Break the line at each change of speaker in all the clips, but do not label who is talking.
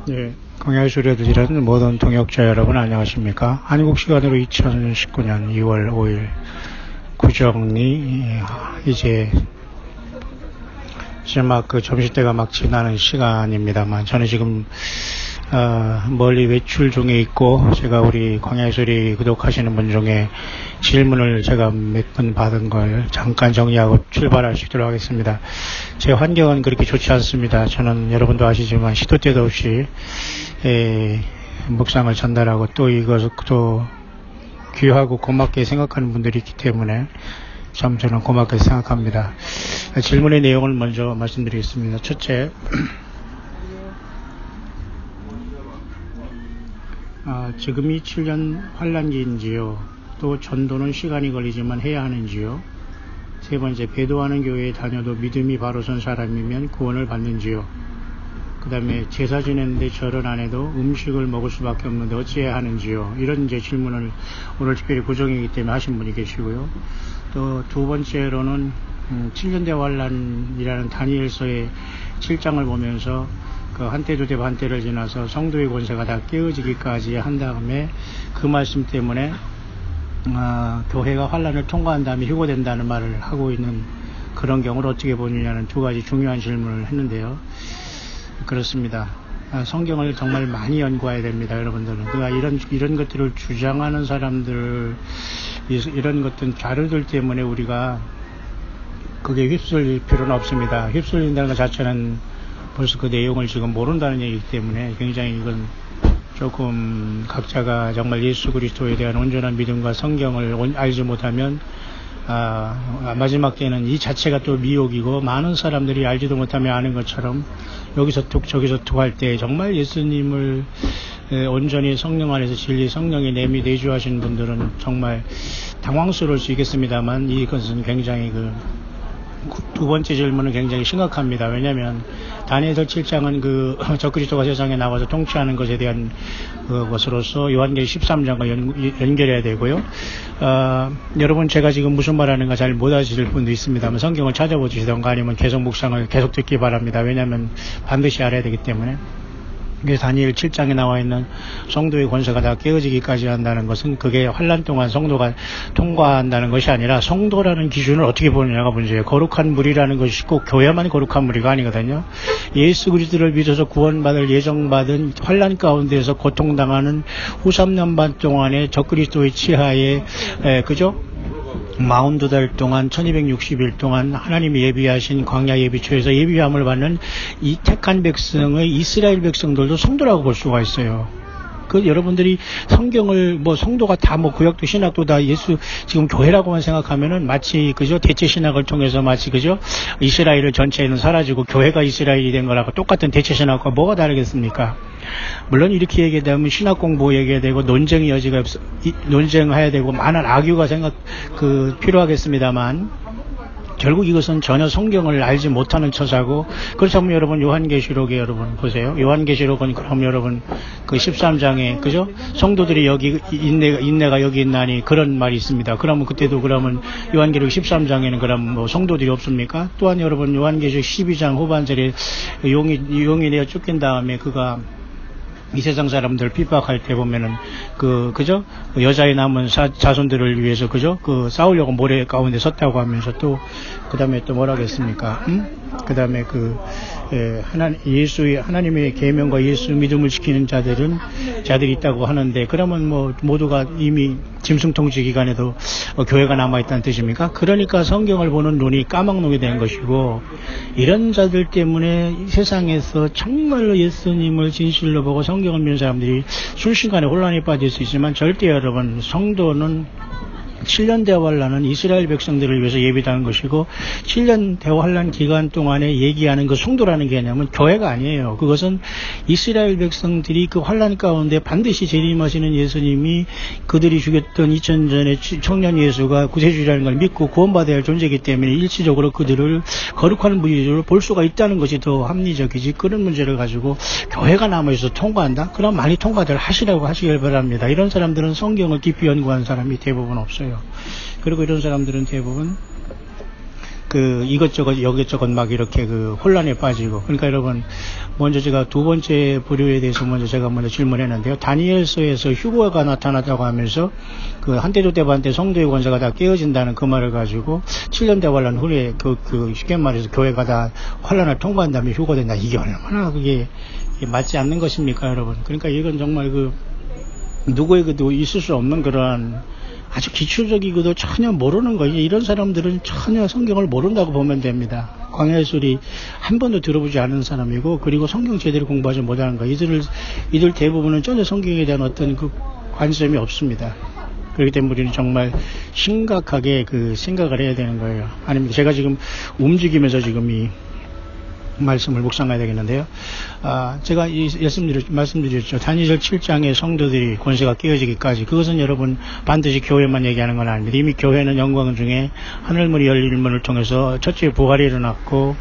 예, 광야술에 들으시는 모든 동역자 여러분 안녕하십니까? 한국 시간으로 2019년 2월 5일 구정이 이제 막 점심때가 막 지나는 시간입니다만 저는 지금 멀리 외출 중에 있고, 제가 우리 광야술이 구독하시는 분 중에 질문을 제가 몇 번 받은 걸 잠깐 정리하고 출발할 수 있도록 하겠습니다. 제 환경은 그렇게 좋지 않습니다. 저는 여러분도 아시지만 시도 때도 없이 묵상을 전달하고 또 이것을 또 귀하고 고맙게 생각하는 분들이 있기 때문에 참 저는 고맙게 생각합니다. 질문의 내용을 먼저 말씀드리겠습니다. 첫째, 지금이 7년 환란기인지요? 또 전도는 시간이 걸리지만 해야 하는지요? 세 번째, 배도하는 교회에 다녀도 믿음이 바로 선 사람이면 구원을 받는지요? 그 다음에 제사 지냈는데 절은 안 해도 음식을 먹을 수밖에 없는데 어찌해야 하는지요? 이런 이제 질문을 오늘 특별히 구정이기 때문에 하신 분이 계시고요. 또 두 번째로는 7년 대환란이라는 다니엘서의 7장을 보면서 그 한때 두대 반때를 지나서 성도의 권세가 다 깨어지기까지 한 다음에 그 말씀 때문에 교회가 환란을 통과한 다음에 휴거된다는 말을 하고 있는 그런 경우를 어떻게 보느냐는 두 가지 중요한 질문을 했는데요. 그렇습니다. 성경을 정말 많이 연구해야 됩니다, 여러분들은. 그러니까 이런 것들을 주장하는 사람들, 이런 것들 자료들 때문에 우리가 그게 휩쓸릴 필요는 없습니다. 휩쓸린다는 것 자체는 벌써 그 내용을 지금 모른다는 얘기이기 때문에 굉장히 이건 조금 각자가 정말 예수 그리스도에 대한 온전한 믿음과 성경을 알지 못하면 마지막 때는 이 자체가 또 미혹이고, 많은 사람들이 알지도 못하며 아는 것처럼 여기서 툭 저기서 툭 할 때 정말 예수님을 온전히 성령 안에서 진리 성령에 내주하신 분들은 정말 당황스러울 수 있겠습니다만, 이것은 굉장히 두 번째 질문은 굉장히 심각합니다. 왜냐하면 다니엘서 7장은 적그리스도가 세상에 나와서 통치하는 것에 대한 것으로서 요한계시 13장과 연결해야 되고요. 여러분, 제가 지금 무슨 말하는가 잘 못 아실 분도 있습니다만 성경을 찾아보시던가 아니면 계속 묵상을 계속 듣기 바랍니다. 왜냐하면 반드시 알아야 되기 때문에. 그래서 다니엘 7장에 나와 있는 성도의 권세가 다 깨어지기까지 한다는 것은 그게 환란 동안 성도가 통과한다는 것이 아니라, 성도라는 기준을 어떻게 보느냐가 문제예요. 거룩한 물이라는 것이 꼭 교회만 거룩한 물이가 아니거든요. 예수 그리스도를 믿어서 구원받을 예정받은 환란 가운데서 고통당하는 후 3년 반 동안의 적그리스도의 치하에 42달 동안 1260일 동안 하나님이 예비하신 광야 예비초에서 예비함을 받는 이 택한 백성의 이스라엘 백성들도 성도라고 볼 수가 있어요. 여러분들이 성경을 성도가 다 구약도 신학도 다 예수 지금 교회라고만 생각하면은 마치 대체 신학을 통해서 마치 이스라엘 전체는 사라지고 교회가 이스라엘이 된 거라고 똑같은 대체 신학과 뭐가 다르겠습니까? 물론 이렇게 얘기하면 신학 공부 얘기해야 되고 논쟁의 여지가 논쟁해야 되고 많은 악유가 필요하겠습니다만, 결국 이것은 전혀 성경을 알지 못하는 처사고, 그렇다면 여러분 요한계시록에 여러분 보세요. 요한계시록은 그럼 여러분 13장에 성도들이 여기 인내가 여기 있나니 그런 말이 있습니다. 그러면 그때도 요한계시록 13장에는 그럼 성도들이 없습니까? 또한 여러분 요한계시록 12장 후반절에 용이 내어 쫓긴 다음에 그가 이 세상 사람들 핍박할 때 보면은 여자의 남은 자손들을 위해서 싸우려고 모래 가운데 섰다고 하면서 그 다음에 또 뭐라 하겠습니까? 그 다음에 하나님의 계명과 예수 믿음을 지키는 자들이 있다고 하는데, 그러면 모두가 이미 짐승통치 기간에도 교회가 남아있다는 뜻입니까? 그러니까 성경을 보는 눈이 까막눈이 된 것이고, 이런 자들 때문에 세상에서 정말로 예수님을 진실로 보고 성경을 믿는 사람들이 순식간에 혼란에 빠질 수 있지만, 절대 여러분, 성도는 7년 대환란은 이스라엘 백성들을 위해서 예비하는 것이고, 7년 대환란 기간 동안에 얘기하는 성도라는 개념은 교회가 아니에요. 그것은 이스라엘 백성들이 환란 가운데 반드시 재림하시는 예수님이 그들이 죽였던 2000전의 청년 예수가 구세주라는 걸 믿고 구원받아야 할 존재이기 때문에 일시적으로 그들을 거룩한 분위기로 볼 수가 있다는 것이 더 합리적이지, 그런 문제를 가지고 교회가 남아있어서 통과한다? 그럼 많이 통과들 하시길 바랍니다. 이런 사람들은 성경을 깊이 연구한 사람이 대부분 없어요. 그리고 이런 사람들은 대부분 그 이것저것 여기저것 막 이렇게 그 혼란에 빠지고. 그러니까 여러분, 먼저 제가 두 번째 부류에 대해서 제가 먼저 질문했는데요. 다니엘서에서 휴거가 나타났다고 하면서 그 한때조때반때 성도의 권세가 다 깨어진다는 그 말을 가지고 7년 대환란 후에 그 쉽게 말해서 교회가 다 환란을 통과한 다음에 휴거된다. 이게 얼마나 그게 맞지 않는 것입니까, 여러분? 그러니까 이건 정말 누구에게도 있을 수 없는 그런 아주 기초적이고도 전혀 모르는 거예요. 이런 사람들은 전혀 성경을 모른다고 보면 됩니다. 광야의 소리 한 번도 들어보지 않은 사람이고, 그리고 성경 제대로 공부하지 못하는 거예요. 이들 대부분은 전혀 성경에 대한 어떤 그 관심이 없습니다. 그렇기 때문에 우리는 정말 심각하게 그 생각을 해야 되는 거예요. 아닙니다. 제가 지금 움직이면서 지금 이 말씀을 묵상해야 되겠는데요. 제가 말씀드렸죠. 다니엘 7장의 성도들이 권세가 깨어지기까지, 그것은 여러분 반드시 교회만 얘기하는 건 아닙니다. 이미 교회는 영광 중에 하늘문이 열리는 문을 통해서 첫째 부활이 일어났고,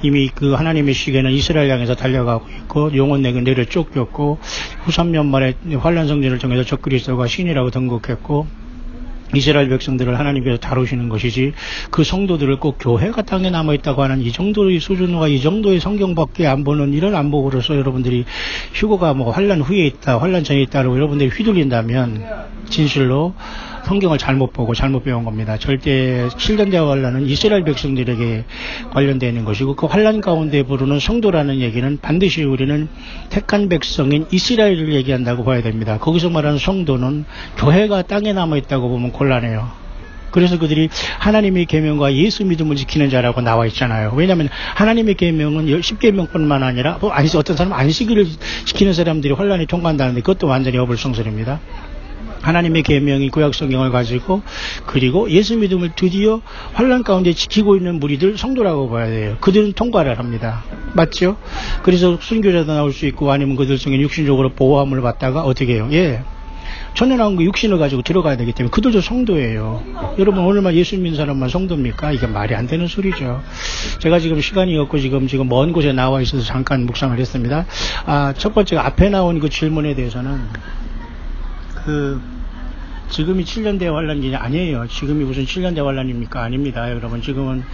이미 그 하나님의 시계는 이스라엘 향해서 달려가고 있고, 영혼 내려 쫓겼고, 후 3년 만에 환란 성전을 통해서 적그리스도가 신이라고 등극했고, 이스라엘 백성들을 하나님께서 다루시는 것이지, 그 성도들을 꼭 교회가 땅에 남아있다고 하는 이 정도의 수준과 이 정도의 성경밖에 안 보는 이런 안목으로서 여러분들이 휴거가 환란 후에 있다, 환란 전에 있다고 여러분들이 휘둘린다면 진실로 성경을 잘못 보고 잘못 배운 겁니다. 절대 7년 대화 환란은 이스라엘 백성들에게 관련되는 것이고, 그 환란 가운데 부르는 성도라는 얘기는 반드시 우리는 택한 백성인 이스라엘을 얘기한다고 봐야 됩니다. 거기서 말하는 성도는 교회가 땅에 남아있다고 보면 곤란해요. 그래서 그들이 하나님의 계명과 예수 믿음을 지키는 자라고 나와 있잖아요. 왜냐하면 하나님의 계명은 10계명뿐만 아니라 어떤 사람은 안식일을 지키는 사람들이 환란이 통과한다는데, 그것도 완전히 어불성설입니다. 하나님의 계명이 구약 성경을 가지고, 그리고 예수 믿음을 드디어 환란 가운데 지키고 있는 무리들 성도라고 봐야 돼요. 그들은 통과를 합니다. 맞죠? 그래서 순교자도 나올 수 있고, 아니면 그들 중에 육신적으로 보호함을 받다가 어떻게 해요? 천연한 그 육신을 가지고 들어가야 되기 때문에 그들도 성도예요. 여러분, 오늘만 예수 믿는 사람만 성도입니까? 이게 말이 안 되는 소리죠. 제가 지금 시간이 없고 지금 먼 곳에 나와 있어서 잠깐 묵상을 했습니다. 첫 번째 앞에 나온 그 질문에 대해서는 지금이 7년대 환란이 아니에요. 지금이 무슨 7년대 환란입니까? 아닙니다. 여러분, 지금은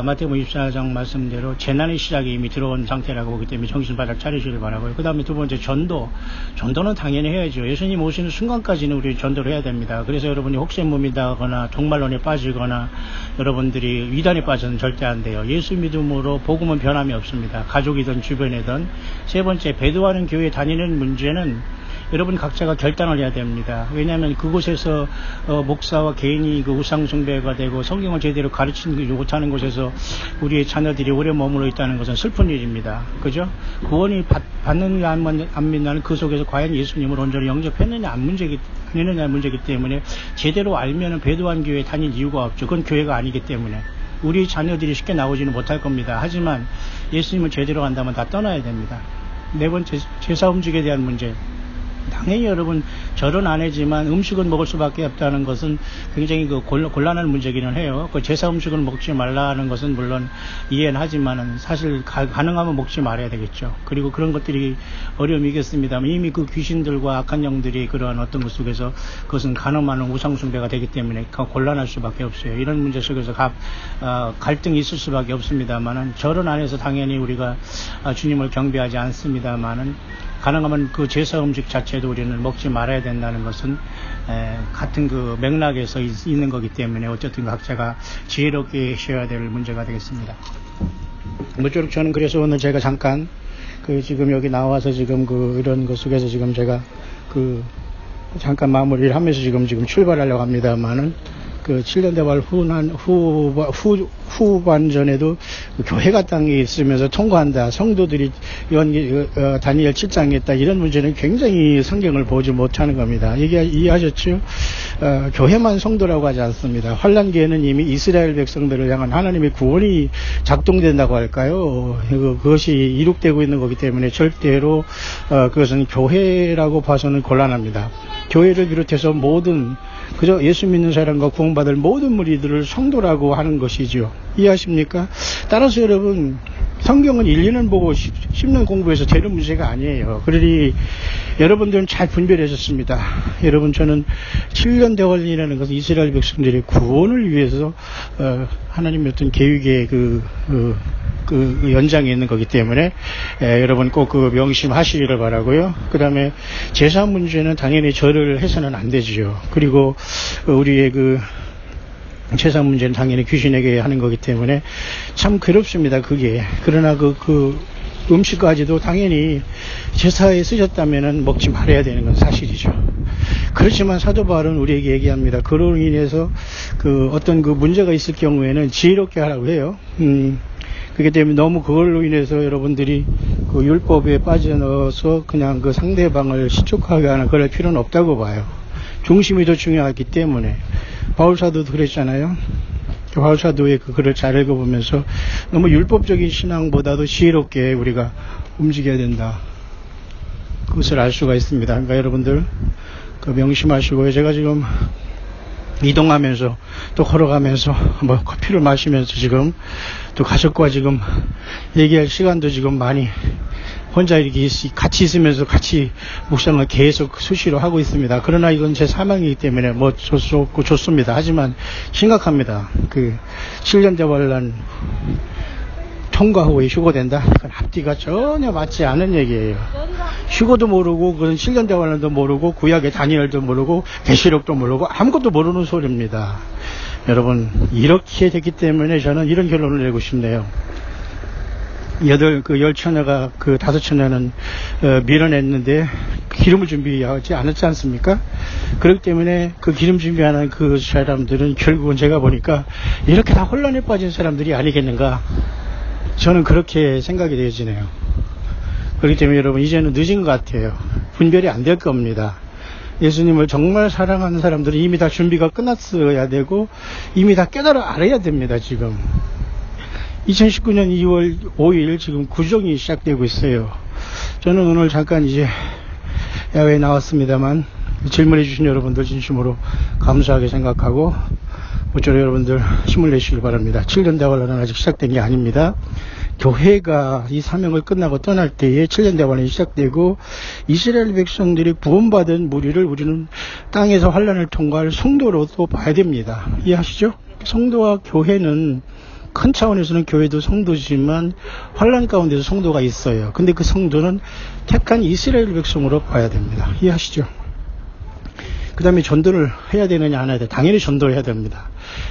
마태복음 24장 말씀대로 재난의 시작이 이미 들어온 상태라고 보기 때문에 정신 바짝 차리시길 바라고요. 그 다음에 두 번째 전도는 당연히 해야죠. 예수님 오시는 순간까지는 우리 전도를 해야 됩니다. 그래서 여러분이 혹세무민다거나 종말론에 빠지거나 여러분들이 위단에 빠져서는 절대 안 돼요. 예수 믿음으로 복음은 변함이 없습니다. 가족이든 주변이든. 세 번째, 배도하는 교회에 다니는 문제는 여러분 각자가 결단을 해야 됩니다. 왜냐하면 그곳에서 목사와 개인이 그 우상숭배가 되고 성경을 제대로 가르치지 못하는 곳에서 우리의 자녀들이 오래 머물러 있다는 것은 슬픈 일입니다. 그죠? 구원이 받느냐 안 믿느냐는 그 속에서 과연 예수님을 온전히 영접했느냐 아니느냐 문제이기 때문에, 제대로 알면은 배도한 교회에 다닐 이유가 없죠. 그건 교회가 아니기 때문에. 우리 자녀들이 쉽게 나오지는 못할 겁니다. 하지만 예수님을 제대로 안다면 다 떠나야 됩니다. 네 번째, 제사 음식에 대한 문제. 당연히 여러분, 절은 안 하지만 음식은 먹을 수밖에 없다는 것은 굉장히 곤란한 문제기는 해요. 그 제사 음식을 먹지 말라는 것은 물론 이해는 하지만은 사실 가능하면 먹지 말아야 되겠죠. 그리고 그런 것들이 어려움이 있겠습니다만, 이미 그 귀신들과 악한 영들이 그러한 어떤 것 속에서 그것은 가늠하는 우상숭배가 되기 때문에 곤란할 수밖에 없어요. 이런 문제 속에서 갈등이 있을 수밖에 없습니다만은, 절은 안 해서 당연히 우리가 주님을 경배하지 않습니다만은, 가능하면 그 제사 음식 자체도 우리는 먹지 말아야 된다는 것은 같은 그 맥락에서 있는 거기 때문에 어쨌든 각자가 지혜롭게 쉬어야 될 문제가 되겠습니다. 모쪼록 저는 그래서 오늘 제가 잠깐 지금 여기 나와서 지금 이런 것 속에서 지금 제가 잠깐 마무리를 하면서 지금 출발하려고 합니다만은, 그 7년 대활 후반전에도 교회가 땅에 있으면서 통과한다, 성도들이 다니엘 7장에 있다, 이런 문제는 굉장히 성경을 보지 못하는 겁니다. 이해하셨죠? 교회만 성도라고 하지 않습니다. 환란기에는 이미 이스라엘 백성들을 향한 하나님의 구원이 작동된다고 할까요? 그것이 이룩되고 있는 거기 때문에 절대로 그것은 교회라고 봐서는 곤란합니다. 교회를 비롯해서 그저 예수 믿는 사람과 구원받을 모든 무리들을 성도라고 하는 것이죠. 이해하십니까? 따라서 여러분, 성경은 1, 2년 보고 10년 공부해서 되는 문제가 아니에요. 그러니 여러분들은 잘 분별하셨습니다. 여러분, 저는 7년 대환이라는 것은 이스라엘 백성들의 구원을 위해서 하나님의 어떤 계획의 그 연장에 있는 거기 때문에 여러분 꼭 그 명심하시기를 바라고요. 그 다음에 제사 문제는 당연히 절을 해서는 안 되지요. 그리고 우리의 그 제사 문제는 당연히 귀신에게 하는 거기 때문에 참 괴롭습니다, 그게. 그러나 그 음식까지도 당연히 제사에 쓰셨다면은 먹지 말아야 되는 건 사실이죠. 그렇지만 사도 바울은 우리에게 얘기합니다. 그로 인해서 그 어떤 그 문제가 있을 경우에는 지혜롭게 하라고 해요. 그렇기 때문에 너무 그걸로 인해서 여러분들이 그 율법에 빠져넣어서 그냥 그 상대방을 실족하게 하는 그럴 필요는 없다고 봐요. 중심이 더 중요하기 때문에. 바울사도도 그랬잖아요. 바울사도의 그 글을 잘 읽어보면서 너무 율법적인 신앙보다도 지혜롭게 우리가 움직여야 된다, 그것을 알 수가 있습니다. 그러니까 여러분들 그 명심하시고요. 제가 지금 이동하면서 또 걸어가면서 뭐 커피를 마시면서 지금 또 가족과 지금 얘기할 시간도 지금 많이 혼자 이렇게 같이 있으면서 같이 묵상을 계속 수시로 하고 있습니다. 그러나 이건 제 사망이기 때문에 뭐 좋습니다. 하지만 심각합니다. 그 7년 대환란 통과 후에 휴거된다? 그건 앞뒤가 전혀 맞지 않은 얘기예요. 휴거도 모르고 그건 7년 대환란도 모르고 구약의 다니엘도 모르고 계시록도 모르고 아무것도 모르는 소리입니다. 여러분, 이렇게 됐기 때문에 저는 이런 결론을 내고 싶네요. 10처녀가 그 5처녀는 밀어냈는데 기름을 준비하지 않았지 않습니까? 그렇기 때문에 그 기름 준비하는 그 사람들은 결국은 제가 보니까 이렇게 다 혼란에 빠진 사람들이 아니겠는가, 저는 그렇게 생각이 되어지네요. 그렇기 때문에 여러분, 이제는 늦은 것 같아요. 분별이 안 될 겁니다. 예수님을 정말 사랑하는 사람들은 이미 다 준비가 끝났어야 되고 이미 다 깨달아 알아야 됩니다. 지금 2019년 2월 5일 지금 구정이 시작되고 있어요. 저는 오늘 잠깐 이제 야외에 나왔습니다만 질문해 주신 여러분들 진심으로 감사하게 생각하고 모쪼록 여러분들 힘을 내시길 바랍니다. 7년 대환란은 아직 시작된 게 아닙니다. 교회가 이 사명을 끝나고 떠날 때에 7년 대환란이 시작되고 이스라엘 백성들이 구원받은 무리를 우리는 땅에서 환란을 통과할 성도로 또 봐야 됩니다. 이해하시죠? 성도와 교회는 큰 차원에서는 교회도 성도지만 환란 가운데서 성도가 있어요. 근데 그 성도는 택한 이스라엘 백성으로 봐야 됩니다. 이해하시죠? 그 다음에 전도를 해야 되느냐 안 해야 돼? 당연히 전도를 해야 됩니다.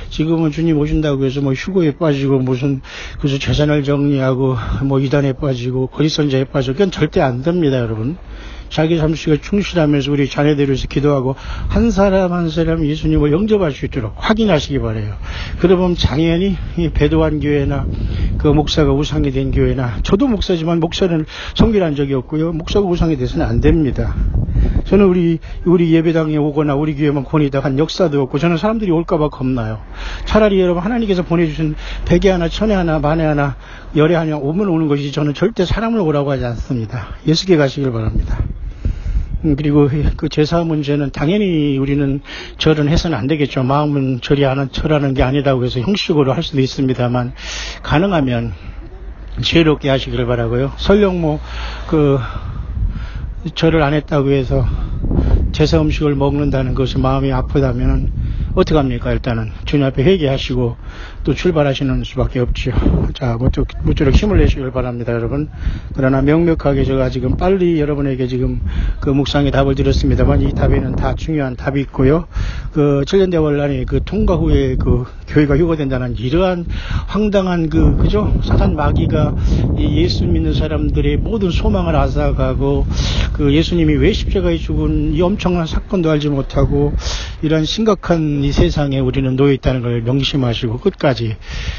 지금은 주님 오신다고 해서 뭐 휴거에 빠지고 무슨 그래서 재산을 정리하고 뭐 이단에 빠지고 거짓선자에 빠지고 그건 절대 안 됩니다. 여러분, 자기 잠시가 충실하면서 우리 자녀들을 위해서 기도하고 한 사람 한 사람 예수님을 영접할 수 있도록 확인하시기 바라요. 그러면 당연히 이 배도한 교회나 그 목사가 우상이 된 교회나, 저도 목사지만 목사를 섬기한 적이 없고요, 목사가 우상이 돼서는 안 됩니다. 저는 우리 예배당에 오거나 우리 교회만 권위다 한 역사도 없고, 저는 사람들이 올까봐 겁나요. 차라리 여러분, 하나님께서 보내주신 100에 하나, 1000에 하나, 만에 하나, 열에 하나 오면 오는 것이지 저는 절대 사람을 오라고 하지 않습니다. 예수께 가시길 바랍니다. 그리고 그 제사 문제는 당연히 우리는 절은 해서는 안 되겠죠. 마음은 절하는 게 아니라고 해서 형식으로 할 수도 있습니다만, 가능하면 지혜롭게 하시기를 바라고요. 설령 절을 안 했다고 해서 제사 음식을 먹는다는 것이 마음이 아프다면 어떡합니까? 일단은 주님 앞에 회개하시고 또 출발하시는 수밖에 없지요. 자, 모쪼록 힘을 내시길 바랍니다, 여러분. 그러나 명백하게 제가 지금 빨리 여러분에게 지금 그 묵상의 답을 드렸습니다만, 이 답에는 다 중요한 답이 있고요. 그 7년 대환란이 그 통과 후에 그 교회가 휴거된다는 이러한 황당한 그죠? 사단 마귀가 이 예수 믿는 사람들의 모든 소망을 앗아가고, 그 예수님이 왜 십자가에 죽은 이 엄청난 사건도 알지 못하고 이런 심각한 이 세상에 우리는 놓여 있다는 걸 명심하시고 끝까지,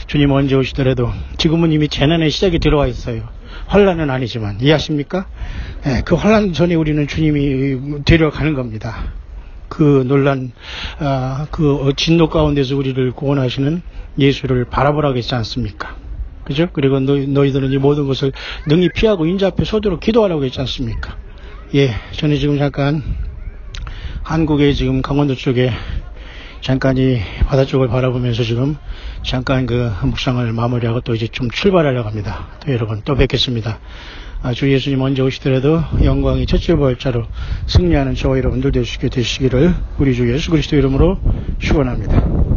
주님 언제 오시더라도 지금은 이미 재난의 시작이 들어와 있어요. 환란은 아니지만, 이해하십니까? 네, 그 환란 전에 우리는 주님이 데려가는 겁니다. 그 논란, 그 진노 가운데서 우리를 구원하시는 예수를 바라보라고 했지 않습니까? 그죠? 그리고 너희들은 이 모든 것을 능히 피하고 인자 앞에 서도록 기도하라고 했지 않습니까? 예, 저는 지금 잠깐 한국의 지금 강원도 쪽에 잠깐 이 바다 쪽을 바라보면서 지금 잠깐 그 묵상을 마무리하고 또 이제 좀 출발하려고 합니다. 또 여러분 또 뵙겠습니다. 주 예수님 언제 오시더라도 영광이 첫째 부활자로 승리하는 저와 여러분들 되시기를 우리 주 예수 그리스도 이름으로 축원합니다.